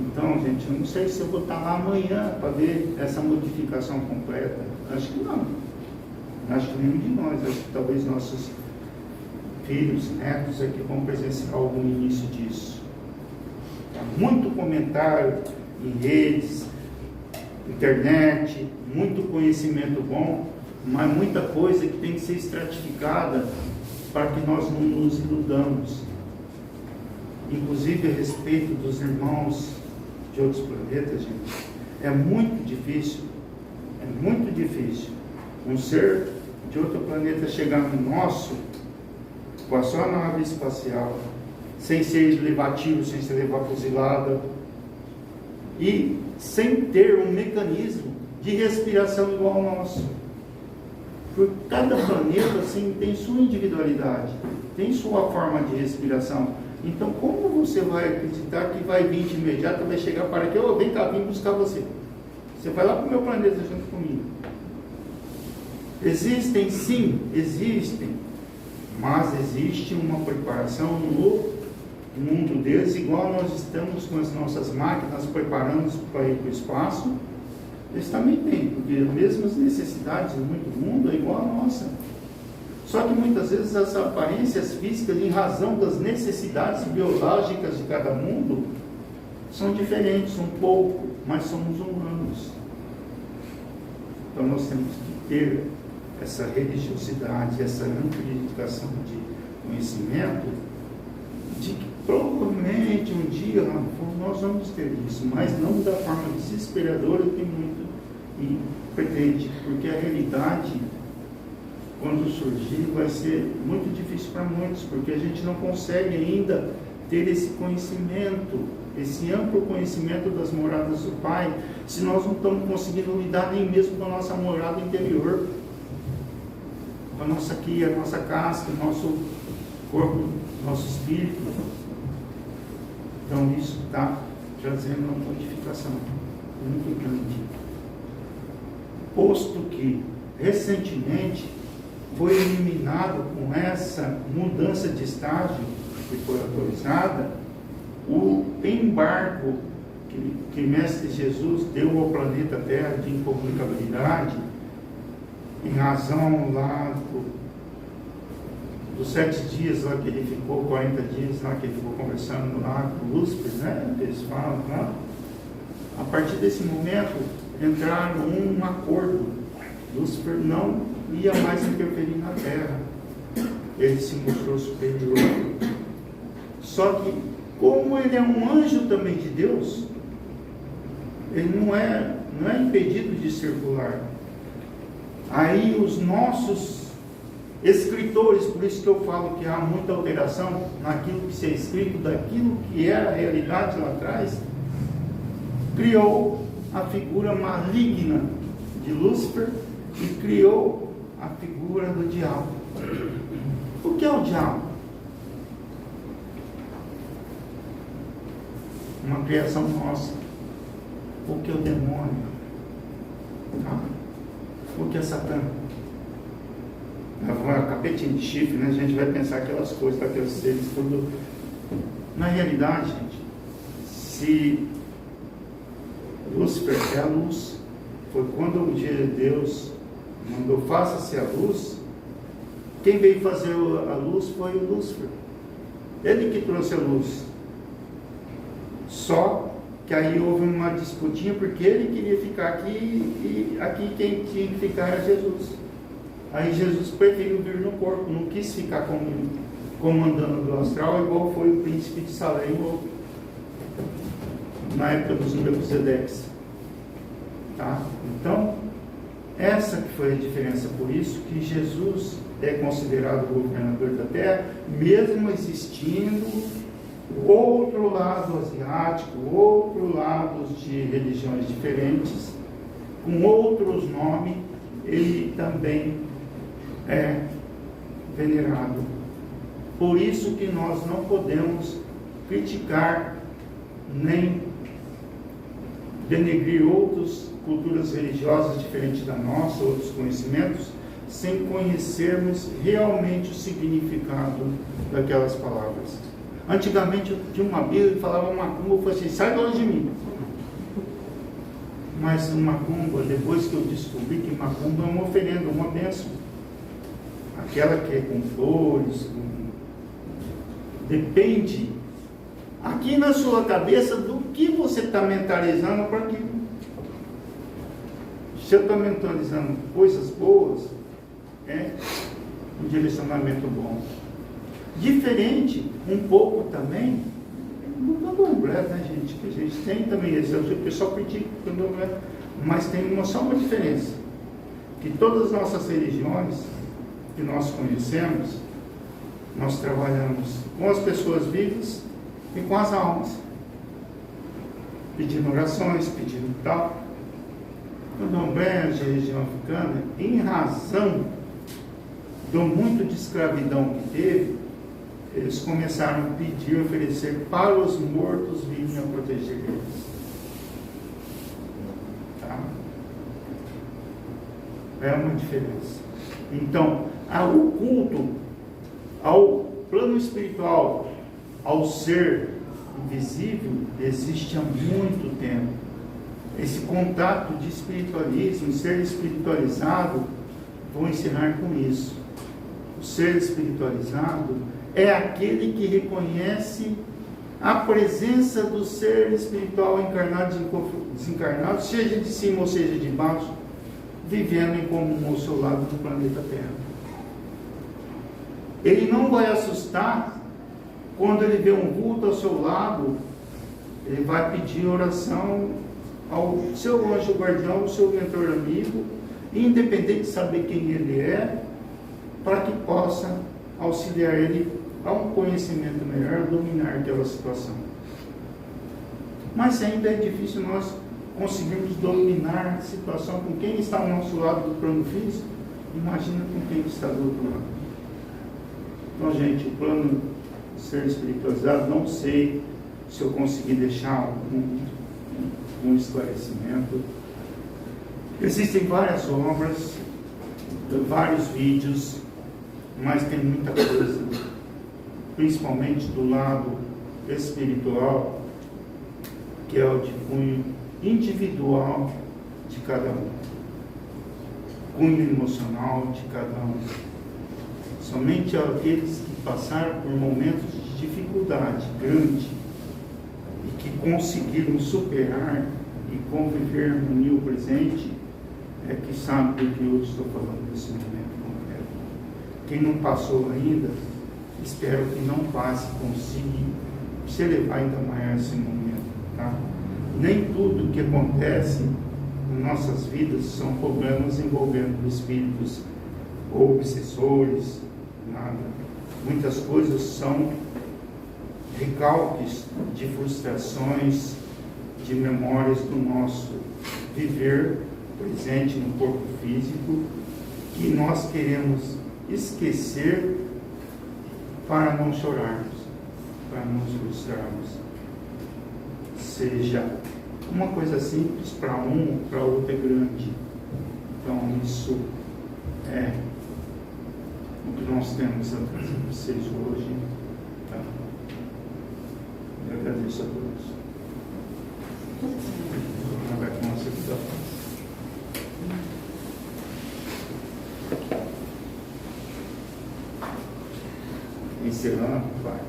Então, gente, eu não sei se eu vou estar lá amanhã para ver essa modificação completa. Acho que não. Acho que nenhum de nós. Acho que talvez nossos filhos, netos, é que vão presenciar algum início disso. Muito comentário em redes, internet, muito conhecimento bom, mas muita coisa que tem que ser estratificada para que nós não nos iludamos. Inclusive a respeito dos irmãos de outros planetas, gente, é muito difícil um ser de outro planeta chegar no nosso com a sua nave espacial, sem ser levar tiro, sem ser levar fuzilada e sem ter um mecanismo de respiração igual ao nosso. Porque cada planeta assim, tem sua individualidade, tem sua forma de respiração. Então, como você vai acreditar que vai vir de imediato, vai chegar para aqui, vem cá, vim buscar você. Você vai lá para o meu planeta junto comigo. Existem, sim, existem, mas existe uma preparação no mundo deles, igual nós estamos com as nossas máquinas preparando para ir para o espaço. Eles também têm, porque as mesmas necessidades do mundo é igual a nossa. Só que muitas vezes as aparências físicas, em razão das necessidades biológicas de cada mundo, são diferentes um pouco, mas somos humanos. Então nós temos que ter essa religiosidade, essa amplificação de conhecimento, de que provavelmente um dia nós vamos ter isso, mas não da forma desesperadora que muito pretende, porque a realidade, quando surgir, vai ser muito difícil para muitos, porque a gente não consegue ainda ter esse conhecimento, esse amplo conhecimento das moradas do Pai, se nós não estamos conseguindo lidar nem mesmo com a nossa morada interior, com a nossa casca, o nosso corpo, nosso espírito. Então isso está trazendo uma modificação muito grande. Posto que recentemente foi eliminado com essa mudança de estágio que foi autorizada, o embargo que Mestre Jesus deu ao planeta Terra de incomunicabilidade, em razão lá dos 7 dias lá que ele ficou, 40 dias lá que ele ficou conversando lá com Lúcifer, né? Eles falam lá. A partir desse momento entraram um acordo. Lúcifer não ia mais interferir na Terra. Ele se mostrou superior. Só que, como ele é um anjo também de Deus, ele não é impedido de circular. Aí os nossos escritores, por isso que eu falo que há muita alteração naquilo que se é escrito, daquilo que era a realidade lá atrás, criou a figura maligna de Lúcifer e criou a figura do diabo. O que é o diabo? Uma criação nossa. O que é o demônio? Tá? O que é Satã? A capetinha de chifre, né? A gente vai pensar aquelas coisas, aqueles seres, tudo. Na realidade, gente, se Lúcifer é a luz, foi quando um dia Deus mandou faça-se a luz, quem veio fazer a luz foi o Lúcifer. Ele que trouxe a luz. Só que aí houve uma disputinha, porque ele queria ficar aqui, e aqui quem tinha que ficar era Jesus. Aí Jesus preferiu vir no corpo, não quis ficar comandando do astral, igual foi o príncipe de Salém, na época dos Melquisedeques. Tá? Então, essa que foi a diferença. Por isso que Jesus é considerado o governador da Terra, mesmo existindo outro lado asiático, outro lado de religiões diferentes, com outros nomes, ele também é venerado. Por isso que nós não podemos criticar nem denegrir outras culturas religiosas diferentes da nossa, outros conhecimentos, sem conhecermos realmente o significado daquelas palavras. Antigamente eu tinha uma Bíblia que falava macumba, eu falei assim, sai longe de mim. Mas macumba, depois que eu descobri que macumba é uma oferenda, uma bênção. Aquela que é com flores, depende aqui na sua cabeça do que você está mentalizando para aquilo. Se eu estou mentalizando coisas boas, é um direcionamento bom. Diferente, um pouco também, no candomblé, né, gente? Que a gente tem também, o pessoal critica o candomblé, mas tem só uma diferença, que todas as nossas religiões que nós conhecemos, nós trabalhamos com as pessoas vivas e com as almas, pedindo orações, pedindo tal. O candomblé de religião africana, em razão do muito de escravidão que teve, eles começaram a pedir, oferecer para os mortos virem a proteger eles. Tá? É uma diferença. Então, o culto ao plano espiritual, ao ser invisível, existe há muito tempo. Esse contato de espiritualismo, ser espiritualizado, vou encerrar com isso. O ser espiritualizado é aquele que reconhece a presença do ser espiritual encarnado e desencarnado, seja de cima ou seja de baixo, vivendo em comum ao seu lado no planeta Terra. Ele não vai assustar quando ele vê um vulto ao seu lado. Ele vai pedir oração ao seu anjo guardião, ao seu mentor amigo, independente de saber quem ele é, para que possa auxiliar ele a um conhecimento melhor, dominar aquela situação. Mas ainda é difícil nós conseguirmos dominar a situação com quem está ao nosso lado do plano físico. Imagina com quem está do outro lado. Então, gente, o plano de ser espiritualizado, não sei se eu consegui deixar um esclarecimento. Existem várias obras, vários vídeos, mas tem muita coisa, principalmente do lado espiritual, que é o de cunho individual de cada um, cunho emocional de cada um. Somente aqueles que passaram por momentos de dificuldade grande e que conseguiram superar e conviver no harmonia presente é que sabe do que eu estou falando nesse momento concreto. Quem não passou ainda, espero que não passe, consiga se elevar ainda mais esse momento, tá? Nem tudo que acontece em nossas vidas são problemas envolvendo espíritos ou obsessores, nada. Muitas coisas são recalques de frustrações, de memórias do nosso viver presente no corpo físico, que nós queremos esquecer para não chorarmos, para não nos frustrarmos. Seja uma coisa simples para um, para outro é grande. Então isso é o que nós temos a trazer para vocês hoje. Tá? Eu agradeço a todos. Vai com a nossa vida. Encerrando, Pai.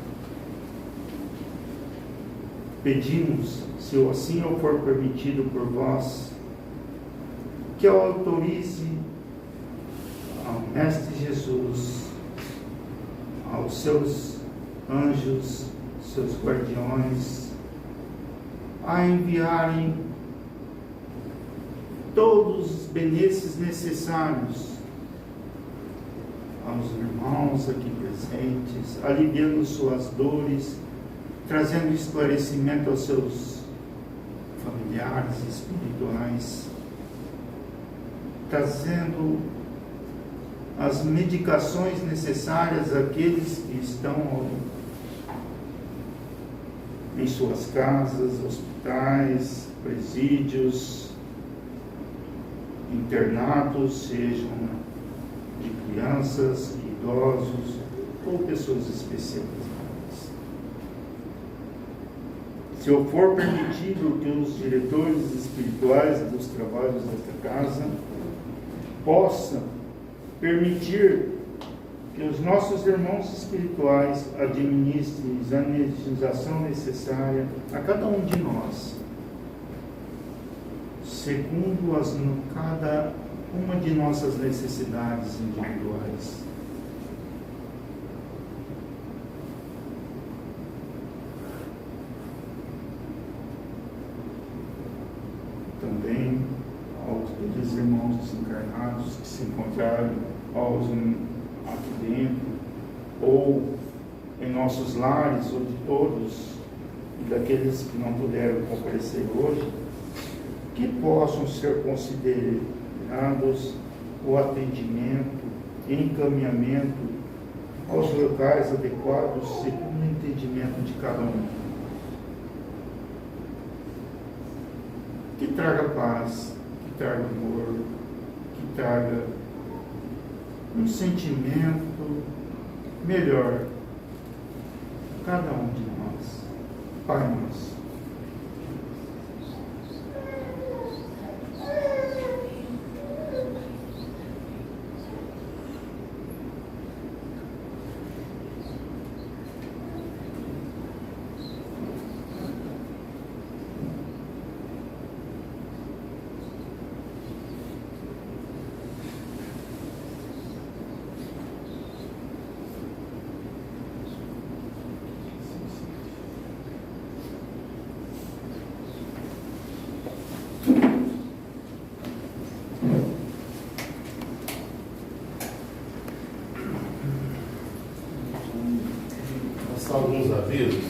Pedimos, se assim ou for permitido por vós, que autorize ao Mestre Jesus, aos seus anjos, seus guardiões, a enviarem todos os benesses necessários aos irmãos aqui presentes, aliviando suas dores, trazendo esclarecimento aos seus familiares espirituais, trazendo as medicações necessárias àqueles que estão em suas casas, hospitais, presídios, internatos, sejam de crianças, idosos ou pessoas especializadas. Se for permitido que os diretores espirituais dos trabalhos desta casa possam permitir que os nossos irmãos espirituais administrem a energização necessária a cada um de nós, segundo cada uma de nossas necessidades individuais. Também aos irmãos desencarnados que se encontraram aqui dentro, ou em nossos lares, ou de todos, e daqueles que não puderam comparecer hoje, que possam ser considerados o atendimento e encaminhamento aos locais adequados segundo o entendimento de cada um. Que traga paz, que traga amor, que traga um sentimento melhor cada um de nós. Pai nosso. avisos.